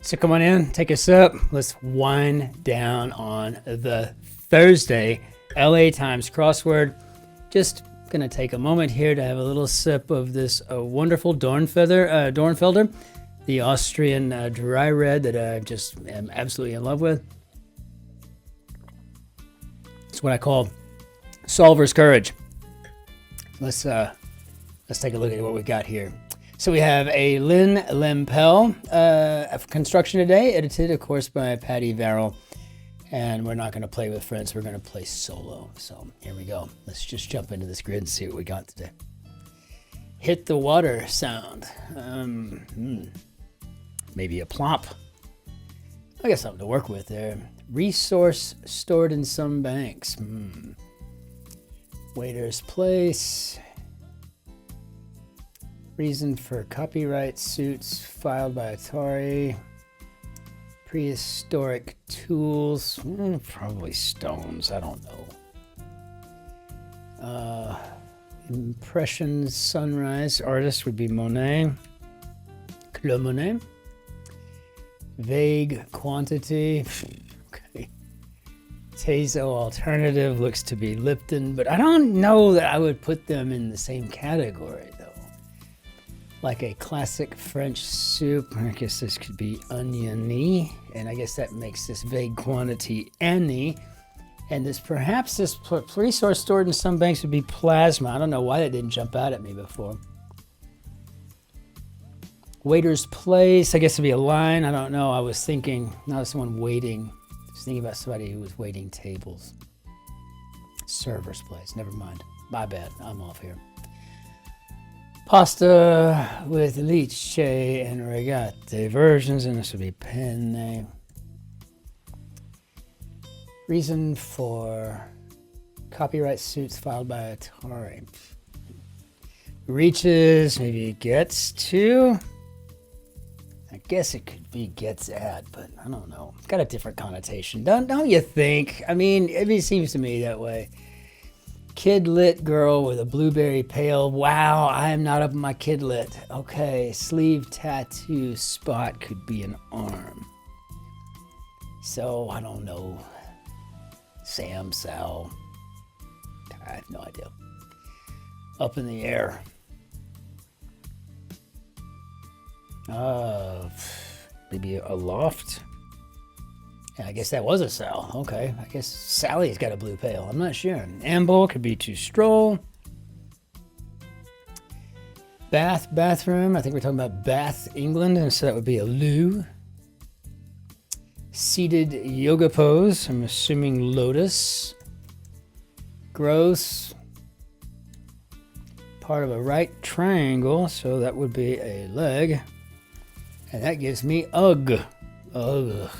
So come on in, take a sip. Let's wind down on the Thursday LA Times Crossword. Just gonna take a moment here to have a little sip of this wonderful Dornfelder, the Austrian dry red that I just am absolutely in love with. It's what I call solver's courage. Let's take a look at what we got here. So we have a Lynn Lempel construction today, edited, of course, by Patty Varrell. And we're not going to play with friends. We're going to play solo. So here we go. Let's just jump into this grid and see what we got today. Hit the water sound. Maybe a plop. I got something to work with there. Resource stored in some banks. Waiter's place. Reason for copyright suits filed by Atari. Prehistoric tools. Probably stones. I don't know. Impressions, sunrise. Artist would be Monet. Claude Monet. Vague quantity. Okay. Tezo alternative looks to be Lipton, but I don't know that I would put them in the same category though. Like a classic French soup. I guess this could be oniony, and I guess that makes this vague quantity any. And this resource stored in some banks would be plasma. I don't know why that didn't jump out at me before. Waiter's place, I guess it'd be a line. I don't know. I was thinking, not someone waiting. I was thinking about somebody who was waiting tables. Server's place, never mind. My bad, I'm off here. Pasta with lychee and regate versions, and this would be penne. Reason for copyright suits filed by Atari. Reaches, maybe it gets to. I guess it could be gets at, but I don't know. It's got a different connotation, don't you think? I mean, it seems to me that way. Kid lit girl with a blueberry pail. Wow, I am not up in my kid lit. Okay, sleeve tattoo spot could be an arm. So, I don't know. Sam, Sal. I have no idea. Up in the air. Maybe a loft. Yeah, I guess that was a Sal. Okay, I guess Sally's got a blue pail. I'm not sure. Amble could be to stroll. Bathroom. I think we're talking about Bath, England, and so that would be a loo. Seated yoga pose. I'm assuming lotus. Gross. Part of a right triangle, so that would be a leg. And that gives me ugh. Ugh.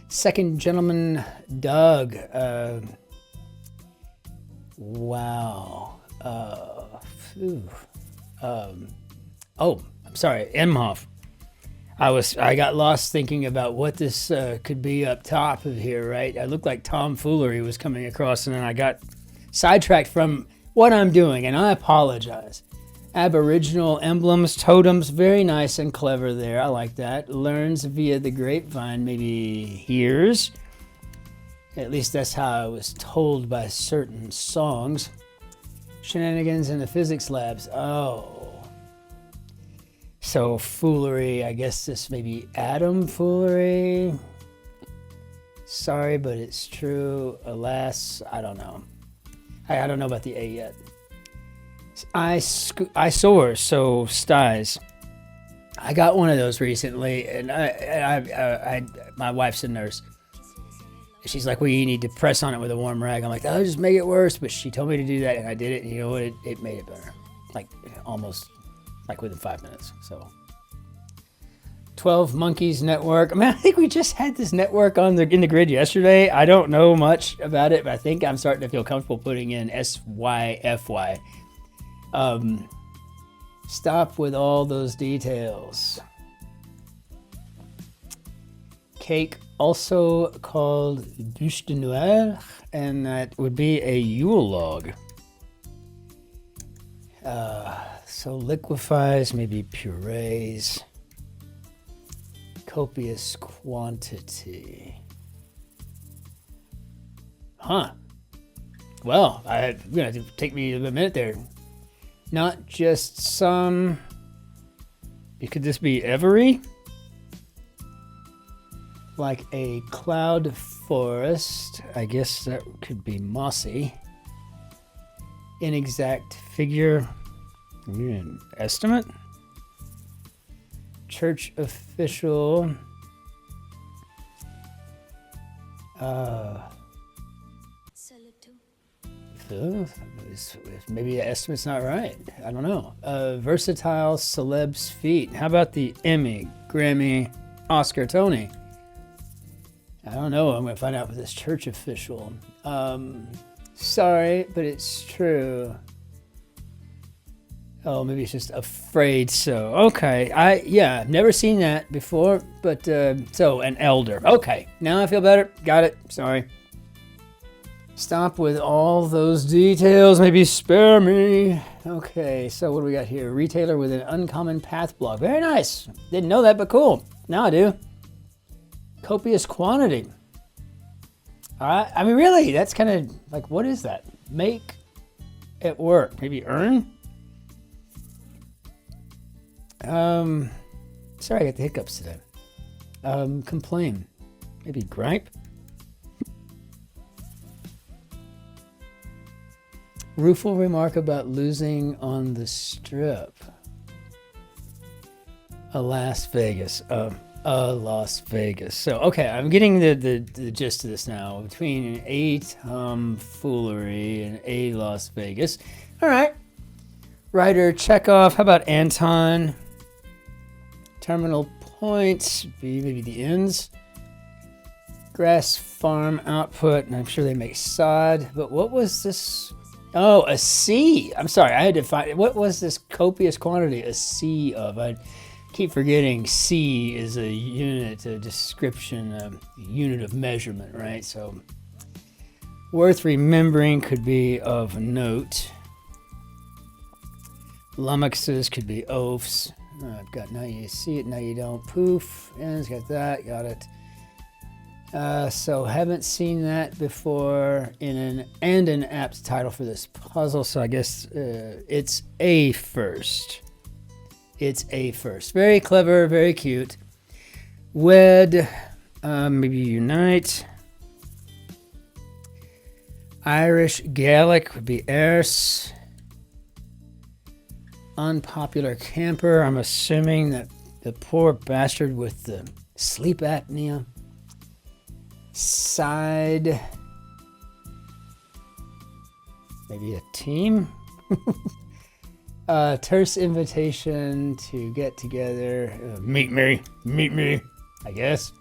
Second gentleman, Doug. Wow. Oh, I'm sorry, Emhoff. I got lost thinking about what this could be up top of here, right? I looked like tomfoolery was coming across, and then I got sidetracked from what I'm doing, and I apologize. Aboriginal emblems, totems, very nice and clever there. I like that. Learns via the grapevine, maybe hears. At least that's how I was told by certain songs. Shenanigans in the physics labs. Oh. So foolery, I guess this may be atom foolery. Sorry, but it's true. Alas, I don't know. I don't know about the A yet. I soar, so styes. I got one of those recently, and my wife's a nurse. She's like, well, you need to press on it with a warm rag. I'm like, that'll just make it worse. But she told me to do that, and I did it, and you know what? It made it better. Like, almost, like within 5 minutes, so. 12 Monkeys Network. I mean, I think we just had this network in the grid yesterday. I don't know much about it, but I think I'm starting to feel comfortable putting in SYFY. Stop with all those details. Cake, also called bûche de Noël, and that would be a Yule log. So liquefies, maybe purees. Copious quantity. Huh. Well, you're gonna have to take me a minute there. Not just some. Could this be every? Like a cloud forest. I guess that could be mossy. Inexact figure. Estimate. Church official. Maybe the estimate's not right. I don't know. Versatile celeb's feet. How about the Emmy, Grammy, Oscar, Tony? I don't know. I'm going to find out with this church official. Sorry, but it's true. Oh, maybe it's just afraid so. Okay. I've never seen that before, but so an elder. Okay. Now I feel better. Got it. Sorry. Stop with all those details. Maybe spare me. Okay. So what do we got here? Retailer with an uncommon path block. Very nice. Didn't know that, but cool. Now I do. Copious quantity. All right. I mean, really, that's kind of like, what is that? Make it work. Maybe earn? Sorry, I got the hiccups today. Complain. Maybe gripe. Rueful remark about losing on the strip. A Las Vegas. Las Vegas. So, okay, I'm getting the gist of this now. Between a tomfoolery and a Las Vegas. All right. Writer Chekhov. How about Anton? Terminal points. Maybe the ends. Grass farm output. And I'm sure they make sod. But what was this? Oh, a sea. I'm sorry. I had to find it. What was this copious quantity? A sea of. I keep forgetting C is a unit, a description, a unit of measurement, right? So worth remembering could be of note. Lummoxes could be oafs. I've got now you see it, now you don't. Poof. And it's got that. Got it. So haven't seen that before in an apt title for this puzzle. So I guess it's a first. It's a first. Very clever, very cute. Wed, maybe unite. Irish Gaelic would be Erse. Unpopular camper. I'm assuming that the poor bastard with the sleep apnea. Side. Maybe a team. Terse invitation to get together. Meet me, I guess.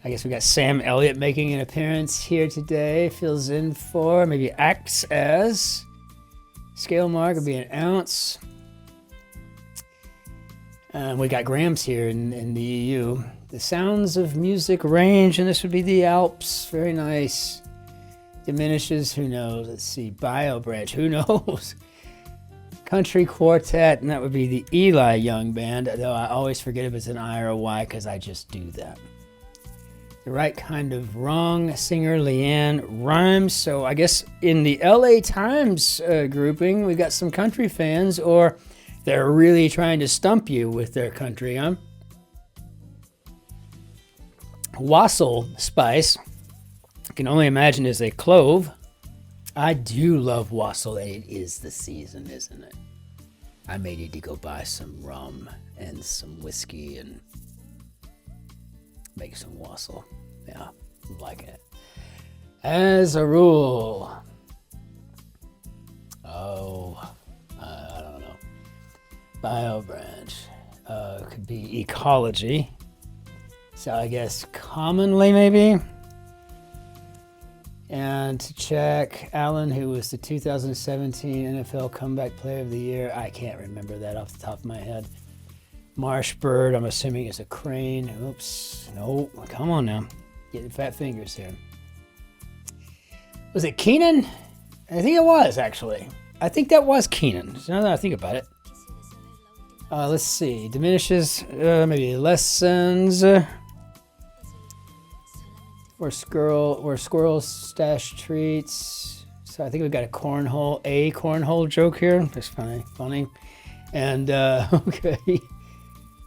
I guess we got Sam Elliott making an appearance here today. Fills in for, maybe acts as. Scale mark would be an ounce. We got grams here in the EU. The sounds of music range, and this would be the Alps. Very nice. Diminishes, who knows? Let's see, bio branch, who knows? Country quartet, and that would be the Eli Young Band, though I always forget if it's an I or a Y because I just do that. The right kind of wrong, singer Leanne Rhymes. So I guess in the LA Times grouping, we got some country fans, or they're really trying to stump you with their country, huh? Wassail spice, I can only imagine is a clove. I do love wassail. It is the season, isn't it? I may need to go buy some rum and some whiskey and make some wassail. Yeah, I'm liking it. As a rule. Oh, I don't know. Bio branch. Could be ecology. So I guess commonly maybe. And to check, Allen, who was the 2017 NFL Comeback Player of the Year. I can't remember that off the top of my head. Marsh bird, I'm assuming is a crane. Oops, no, come on now. Getting fat fingers here. Was it Keenan? I think it was, actually. I think that was Keenan. Now that I think about it. Let's see. Diminishes, maybe lessons. Where squirrels stash treats. So I think we've got a cornhole joke here. That's funny. And, okay.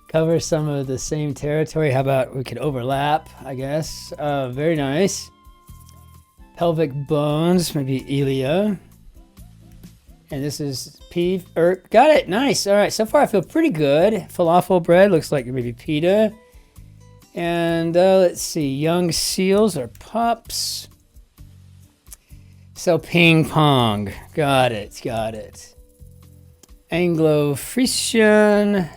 Cover some of the same territory. How about we could overlap, I guess. Very nice. Pelvic bones, maybe ilia. And this is got it, nice. All right, so far I feel pretty good. Falafel bread, looks like maybe pita. And let's see, young seals or pups. So ping pong, got it. Anglo-Frisian,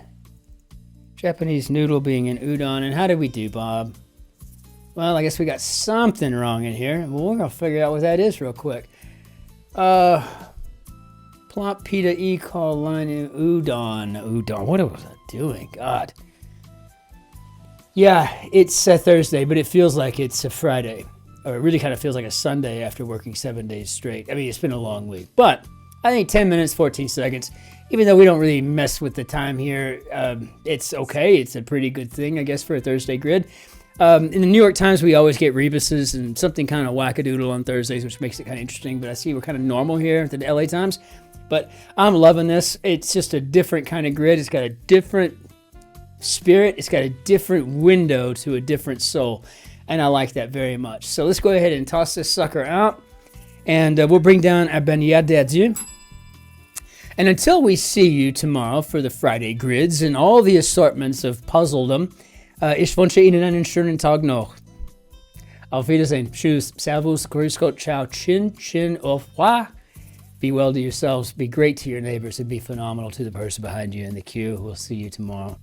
Japanese noodle being an udon. And how did we do, Bob? Well, I guess we got something wrong in here. Well, we're gonna figure out what that is real quick. Plop pita e call line in udon. What was I doing? God. Yeah, it's a Thursday, but it feels like it's a Friday. Or it really kind of feels like a Sunday after working 7 days straight. I mean, it's been a long week. But I think 10 minutes, 14 seconds, even though we don't really mess with the time here, it's okay. It's a pretty good thing, I guess, for a Thursday grid. In the New York Times, we always get rebuses and something kind of wackadoodle on Thursdays, which makes it kind of interesting. But I see we're kind of normal here at the LA Times. But I'm loving this. It's just a different kind of grid. It's got a different spirit. It's got a different window to a different soul. And I like that very much. So let's go ahead and toss this sucker out. And we'll bring down our beignet d'adieu. And until we see you tomorrow for the Friday grids and all the assortments of puzzledom, ich wünsche Ihnen einen schönen Tag noch. Auf Wiedersehen. Tschüss. Servus. Grüß Gott. Ciao. Cin-Cin. Au revoir. Be well to yourselves. Be great to your neighbors. And be phenomenal to the person behind you in the queue. We'll see you tomorrow.